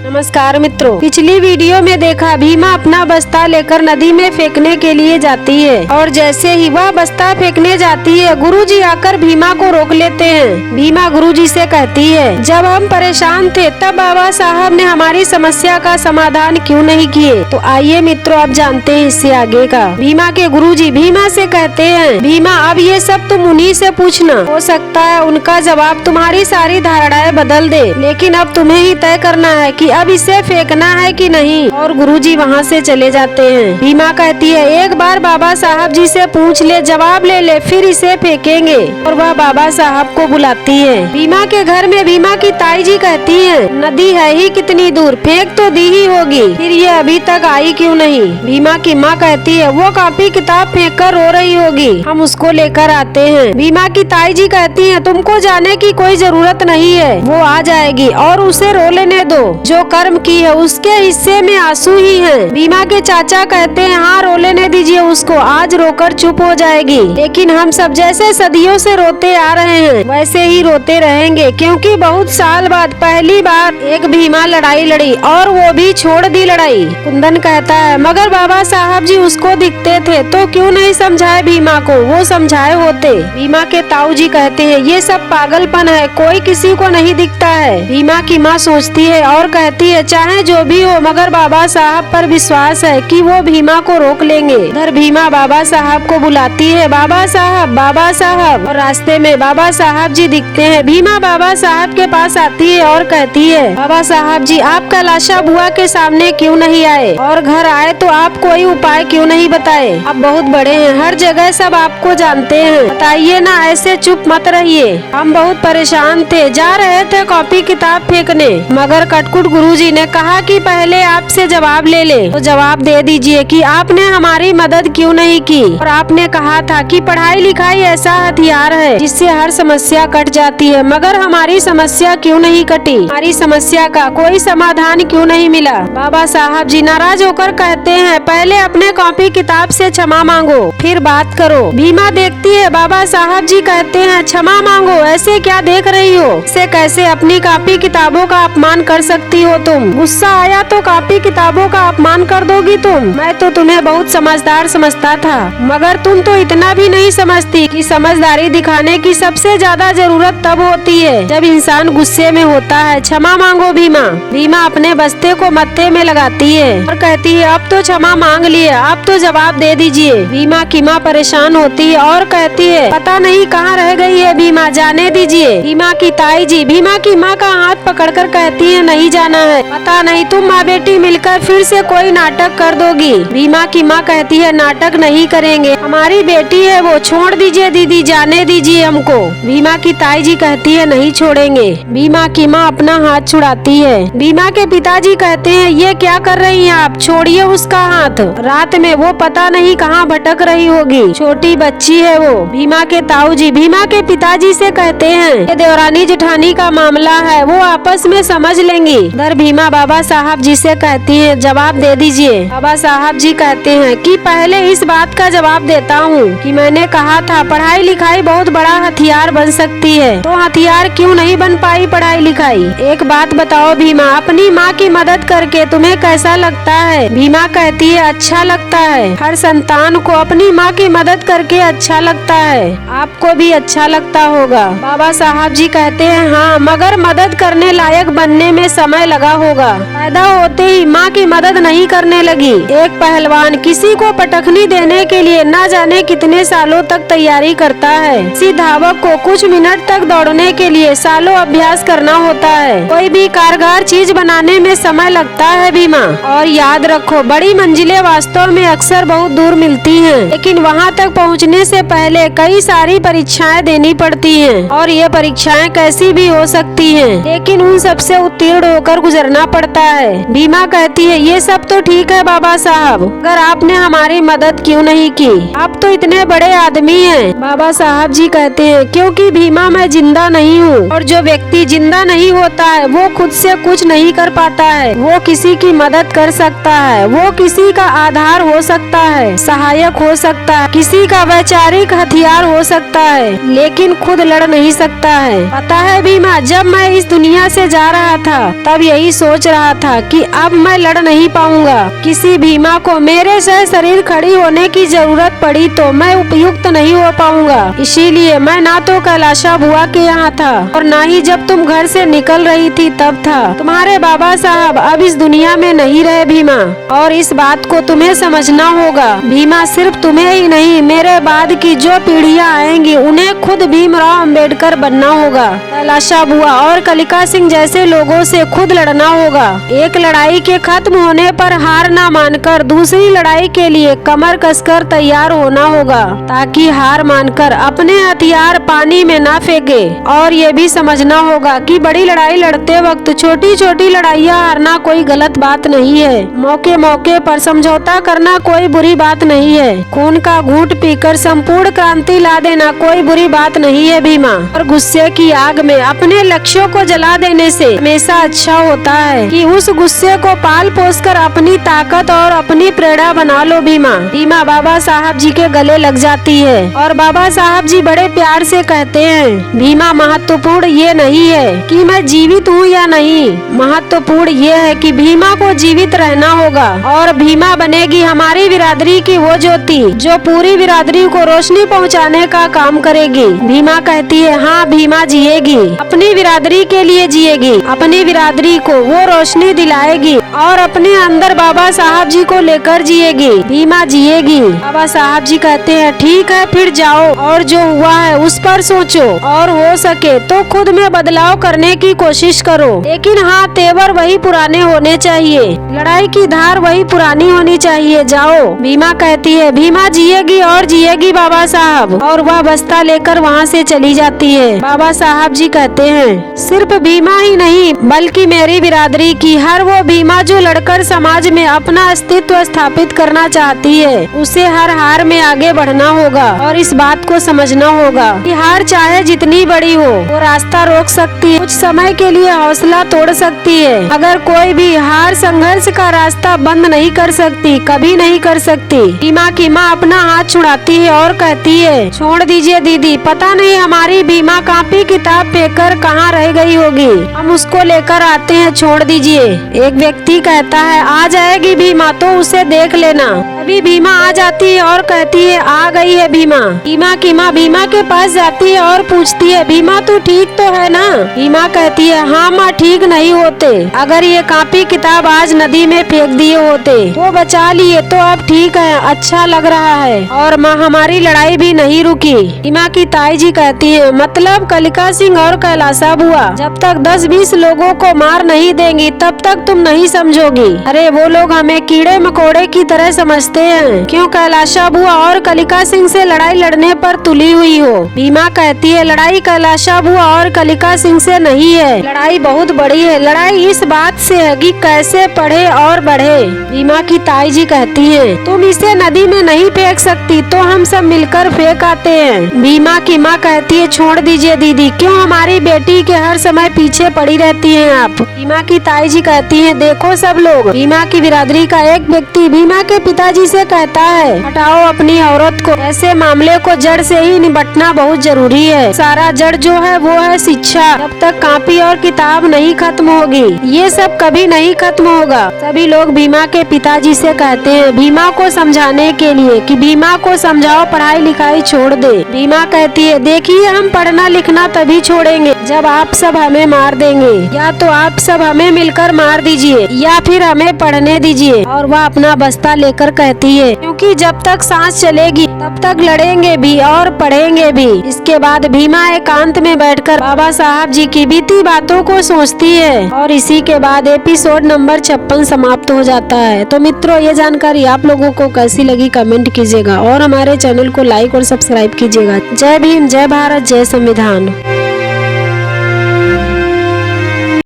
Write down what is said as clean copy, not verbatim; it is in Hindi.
नमस्कार मित्रों, पिछली वीडियो में देखा भीमा अपना बस्ता लेकर नदी में फेंकने के लिए जाती है और जैसे ही वह बस्ता फेंकने जाती है गुरुजी आकर भीमा को रोक लेते हैं। भीमा गुरुजी से कहती है, जब हम परेशान थे तब बाबा साहब ने हमारी समस्या का समाधान क्यों नहीं किए। तो आइए मित्रों अब जानते हैं इससे आगे का। भीमा के गुरुजी भीमा से कहते हैं, भीमा अब ये सब तुम उन्हीं से पूछना, हो सकता है उनका जवाब तुम्हारी सारी धारणाएं बदल दे, लेकिन अब तुम्हें ही तय करना है कि अब इसे फेंकना है कि नहीं। और गुरुजी वहाँ से चले जाते हैं। भीमा कहती है, एक बार बाबा साहब जी से पूछ ले, जवाब ले ले, फिर इसे फेंकेंगे। और वह बाबा साहब को बुलाती है। भीमा के घर में भीमा की ताई जी कहती है, नदी है ही कितनी दूर, फेंक तो दी ही होगी, फिर ये अभी तक आई क्यों नहीं। भीमा की माँ कहती है, वो कॉपी किताब फेंक कर रो रही होगी, हम उसको लेकर आते हैं। भीमा की ताई जी कहती है, तुमको जाने की कोई जरूरत नहीं है, वो आ जाएगी और उसे रो लेने दो, जो कर्म की है उसके हिस्से में आंसू ही है। भीमा के चाचा कहते हैं, हाँ रो लेने दीजिए उसको, आज रोकर चुप हो जाएगी, लेकिन हम सब जैसे सदियों से रोते आ रहे हैं वैसे ही रोते रहेंगे, क्योंकि बहुत साल बाद पहली बार एक भीमा लड़ाई लड़ी और वो भी छोड़ दी लड़ाई। कुंदन कहता है, मगर बाबा साहब जी उसको दिखते थे तो क्यों नहीं समझाए भीमा को, वो समझाए होते। भीमा के ताऊ जी कहते हैं, ये सब पागलपन है, कोई किसी को नहीं दिखता है। भीमा की माँ सोचती है और कहती है, चाहे जो भी हो मगर बाबा साहब पर विश्वास है कि वो भीमा को रोक लेंगे। इधर भीमा बाबा साहब को बुलाती है, बाबा साहब, बाबा साहब, और रास्ते में बाबा साहब जी दिखते हैं। भीमा बाबा साहब के पास आती है और कहती है, बाबा साहब जी आप कैलाशा बुआ के सामने क्यों नहीं आए, और घर आए तो आप कोई उपाय क्यों नहीं बताए। आप बहुत बड़े हैं, हर जगह सब आपको जानते हैं, बताइए ना, ऐसे चुप मत रहिए। हम बहुत परेशान थे, जा रहे थे कॉपी किताब फेंकने, मगर कटकुट गुरुजी ने कहा कि पहले आपसे जवाब ले ले, तो जवाब दे दीजिए कि आपने हमारी मदद क्यों नहीं की। और आपने कहा था कि पढ़ाई लिखाई ऐसा हथियार है जिससे हर समस्या कट जाती है, मगर हमारी समस्या क्यों नहीं कटी, हमारी समस्या का कोई समाधान क्यों नहीं मिला। बाबा साहब जी नाराज होकर कहते हैं, पहले अपने कॉपी किताब से क्षमा मांगो फिर बात करो। भीमा देखती है, बाबा साहब जी कहते हैं, क्षमा मांगो, ऐसे क्या देख रही हो, इसे कैसे अपनी कॉपी किताबों का अपमान कर सकती हो तुम। गुस्सा आया तो कॉपी किताबों का अपमान कर दोगी तुम। मैं तो तुम्हें बहुत समझदार समझता था, मगर तुम तो इतना भी नहीं समझती कि समझदारी दिखाने की सबसे ज्यादा जरूरत तब होती है जब इंसान गुस्से में होता है। क्षमा मांगो भीमा। भीमा अपने बस्ते को मत्थे में लगाती है और कहती है, अब तो क्षमा मांग लिए, अब तो जवाब दे दीजिए। भीमा की माँ परेशान होती है और कहती है, पता नहीं कहाँ रह गई है भीमा, जाने दीजिए। भीमा की ताई जी भीमा की माँ का हाथ पकड़कर कहती है, नहीं जाना है, पता नहीं तुम माँ बेटी मिलकर फिर से कोई नाटक कर दोगी। भीमा की माँ कहती है, नाटक नहीं करेंगे, हमारी बेटी है वो, छोड़ दीजिए दीदी, जाने दीजिए हमको। भीमा की ताई जी कहती है, नहीं छोड़ेंगे। भीमा की माँ अपना हाथ छुड़ाती है। भीमा के पिताजी कहते हैं, ये क्या कर रही हैं आप, छोड़िए उसका हाथ, रात में वो पता नहीं कहाँ भटक रही होगी, छोटी बच्ची है वो। भीमा के ताऊ जी भीमा के पिताजी से कहते हैं, ये देवरानी जेठानी का मामला है, वो आपस में समझ लेंगी। इधर भीमा बाबा साहब जी से कहती है, जवाब दे दीजिए। बाबा साहब जी कहते हैं कि पहले इस बात का जवाब देता हूँ कि मैंने कहा था पढ़ाई लिखाई बहुत बड़ा हथियार बन सकती है, तो हथियार क्यों नहीं बन पाई पढ़ाई लिखाई। एक बात बताओ भीमा, अपनी माँ की मदद करके तुम्हें कैसा लगता है। भीमा कहती है, अच्छा लगता है, हर संतान को अपनी माँ की मदद करके अच्छा लगता है, आपको भी अच्छा लगता होगा। बाबा साहब जी कहते हैं, हाँ, मगर मदद करने लायक बनने में समय लगा होगा, पैदा होते ही माँ की मदद नहीं करने लगी। एक पहलवान किसी को पटखनी देने के लिए न जाने कितने सालों तक तैयारी करता है, किसी धावक को कुछ मिनट तक दौड़ने के लिए सालों अभ्यास करना होता है, कोई भी कारगर चीज बनाने में समय लगता है भीमा। और याद रखो, बड़ी मंजिलें वास्तव में अक्सर बहुत दूर मिलती हैं, लेकिन वहाँ तक पहुँचने से पहले कई सारी परीक्षाएं देनी पड़ती हैं, और ये परीक्षाएं कैसी भी हो सकती हैं, लेकिन उन सबसे उत्तीर्ण होकर गुजरना पड़ता है। भीमा कहती है, ये सब तो ठीक है बाबा साहब, अगर आपने हमारी मदद क्यों नहीं की, आप तो इतने बड़े आदमी हैं। बाबा साहब जी कहते हैं, क्योंकि भीमा मैं जिंदा नहीं हूँ, और जो व्यक्ति जिंदा नहीं होता है वो खुद से कुछ नहीं कर पाता है, वो किसी की मदद कर सकता है, वो किसी का आधार हो सकता है, सहायक हो सकता है, किसी का वैचारिक हथियार हो सकता है, लेकिन खुद लड़ नहीं सकता है। पता है भीमा, जब मैं इस दुनिया से जा रहा था तब यही वही सोच रहा था कि अब मैं लड़ नहीं पाऊंगा। किसी भीमा को मेरे से शरीर खड़ी होने की जरूरत पड़ी तो मैं उपयुक्त नहीं हो पाऊंगा। इसीलिए मैं ना तो कैलाशा बुआ के यहाँ था और ना ही जब तुम घर से निकल रही थी तब था। तुम्हारे बाबा साहब अब इस दुनिया में नहीं रहे भीमा, और इस बात को तुम्हें समझना होगा। भीमा सिर्फ तुम्हें ही नहीं, मेरे बाद की जो पीढ़ियां आएंगी उन्हें खुद भीमराव अंबेडकर बनना होगा। कैलाशा बुआ और कलिका सिंह जैसे लोगों से खुद लड़ना होगा। एक लड़ाई के खत्म होने पर हार ना मानकर दूसरी लड़ाई के लिए कमर कसकर तैयार होना होगा, ताकि हार मानकर अपने हथियार पानी में ना फेंके। और ये भी समझना होगा कि बड़ी लड़ाई लड़ते वक्त छोटी छोटी लड़ाइयाँ हारना कोई गलत बात नहीं है। मौके मौके पर समझौता करना कोई बुरी बात नहीं है। खून का घूंट पीकर संपूर्ण क्रांति ला देना कोई बुरी बात नहीं है भीमा। और गुस्से की आग में अपने लक्ष्यों को जला देने से हमेशा अच्छा होता है कि उस गुस्से को पाल पोस कर अपनी ताकत और अपनी प्रेरणा बना लो भीमा। भीमा बाबा साहब जी के गले लग जाती है और बाबा साहब जी बड़े प्यार से कहते हैं, भीमा महत्वपूर्ण ये नहीं है कि मैं जीवित हूँ या नहीं, महत्वपूर्ण ये है कि भीमा को जीवित रहना होगा और भीमा बनेगी हमारी बिरादरी की वो ज्योति जो पूरी बिरादरी को रोशनी पहुँचाने का काम करेगी। भीमा कहती है, हाँ भीमा जिएगी, अपनी बिरादरी के लिए जिएगी, अपनी बिरादरी को वो रोशनी दिलाएगी और अपने अंदर बाबा साहब जी को लेकर जिएगी। भीमा जिएगी। बाबा साहब जी कहते हैं, ठीक है फिर जाओ और जो हुआ है उस पर सोचो और हो सके तो खुद में बदलाव करने की कोशिश करो, लेकिन हाँ तेवर वही पुराने होने चाहिए, लड़ाई की धार वही पुरानी होनी चाहिए। जाओ। भीमा कहती है, भीमा जिएगी और जिएगी बाबा साहब, और वह बस्ता लेकर वहाँ से चली जाती है। बाबा साहब जी कहते हैं, सिर्फ भीमा ही नहीं बल्कि मेरी बिरादरी की हर वो भीमा जो लड़कर समाज में अपना अस्तित्व स्थापित करना चाहती है, उसे हर हार में आगे बढ़ना होगा और इस बात को समझना होगा कि हार चाहे जितनी बड़ी हो वो रास्ता रोक सकती है, कुछ समय के लिए हौसला तोड़ सकती है, अगर कोई भी हार संघर्ष का रास्ता बंद नहीं कर सकती, कभी नहीं कर सकती। भीमा की माँ अपना हाथ छुड़ाती है और कहती है, छोड़ दीजिए दीदी, पता नहीं हमारी भीमा कॉपी किताब फेंककर कहाँ रह गई होगी, हम उसको लेकर आते हैं, छोड़ दीजिए। एक व्यक्ति कहता है, आ जाएगी भीमा तो उसे देख लेना। अभी भीमा आ जाती है और कहती है, आ गई है भीमा। भीमा की माँ भीमा के पास जाती है और पूछती है, भीमा तू ठीक तो है ना? भीमा कहती है, हाँ माँ ठीक नहीं होते, अगर ये कॉपी किताब आज नदी में फेंक दिए होते, वो बचा लिए तो अब ठीक है, अच्छा लग रहा है और माँ हमारी लड़ाई भी नहीं रुकी। भीमा की ताई जी कहती है, मतलब कलिका सिंह और कैलाशा बुआ जब तक 10-20 लोगों को मार नहीं देंगी तब तक तुम नहीं समझोगी। अरे वो लोग हमें कीड़े मकोड़े की तरह समझते हैं, क्यों कैलाशा बुआ और कलिका सिंह से लड़ाई लड़ने पर तुली हुई हो? भीमा कहती है, लड़ाई कैलाशा बुआ और कलिका सिंह से नहीं है, लड़ाई बहुत बड़ी है, लड़ाई इस बात से है कि कैसे पढ़े और बढ़े। भीमा की ताई जी कहती है, तुम इसे नदी में नहीं फेंक सकती तो हम सब मिलकर फेंक आते हैं। भीमा की माँ कहती है, छोड़ दीजिए दीदी, क्यों हमारी बेटी के हर समय पीछे पड़ी रहती हैं आप? भीमा की ताई जी कहती हैं, देखो सब लोग, भीमा की बिरादरी का एक व्यक्ति भीमा के पिताजी से कहता है, हटाओ अपनी औरत को, ऐसे मामले को जड़ से ही निपटना बहुत जरूरी है। सारा जड़ जो है वो है शिक्षा। जब तक कॉपी और किताब नहीं खत्म होगी ये सब कभी नहीं खत्म होगा। सभी लोग भीमा के पिताजी से कहते हैं भीमा को समझाने के लिए कि भीमा को समझाओ पढ़ाई लिखाई छोड़ दे। भीमा कहती है, देखिए हम पढ़ना लिखना तभी छोड़ेंगे जब आप सब हमें मार देंगे, या तो आप सब हमें मिलकर मार दीजिए या फिर हमें पढ़ने दीजिए। और वह अपना बस्ता लेकर कहती है, क्योंकि जब तक सांस चलेगी तब तक लड़ेंगे भी और पढ़ेंगे भी। इसके बाद भीमा एकांत में बैठकर बाबा साहब जी की बीती बातों को सोचती है और इसी के बाद एपिसोड नंबर 56 समाप्त हो जाता है। तो मित्रों, ये जानकारी आप लोगों को कैसी लगी कमेंट कीजिएगा और हमारे चैनल को लाइक और सब्सक्राइब कीजिएगा। जय भीम, जय भारत, जय संविधान।